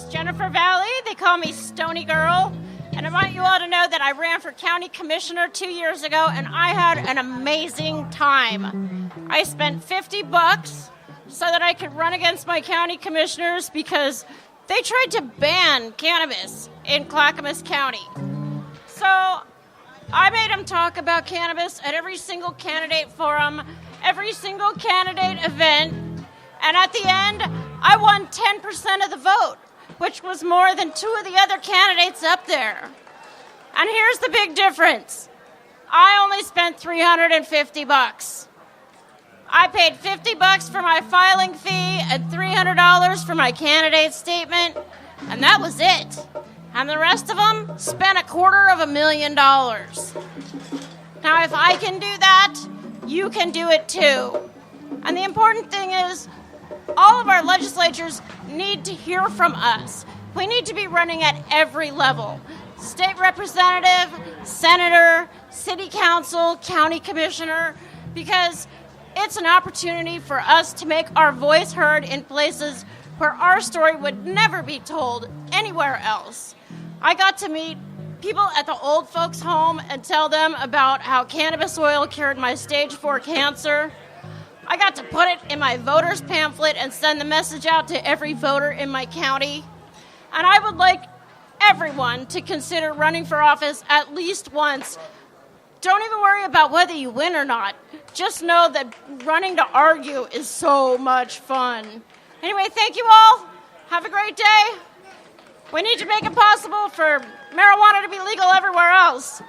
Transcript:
is Jenifer Valley. They call me Stony Girl. And I want you all to know that I ran for county commissioner 2 years ago, and I had an amazing time. I spent $50 so that I could run against my county commissioners because they tried to ban cannabis in Clackamas County. So I made them talk about cannabis at every single candidate forum, every single candidate event, and at the end, I won 10% of the vote, which was more than two of the other candidates up there. And here's the big difference. I only spent $350. I paid $50 for my filing fee and $300 for my candidate statement, and that was it. And the rest of them spent $250,000. Now, if I can do that, you can do it too. And the important thing is, all of our legislatures need to hear from us. We need to be running at every level. State representative, senator, city council, county commissioner, because it's an opportunity for us to make our voice heard in places where our story would never be told anywhere else. I got to meet people at the old folks' home and tell them about how cannabis oil cured my stage 4 cancer. I got to put it in my voter's pamphlet and send the message out to every voter in my county. And I would like everyone to consider running for office at least once. Don't even worry about whether you win or not. Just know that running to argue is so much fun. Anyway, thank you all. Have a great day. We need to make it possible for marijuana to be legal everywhere else.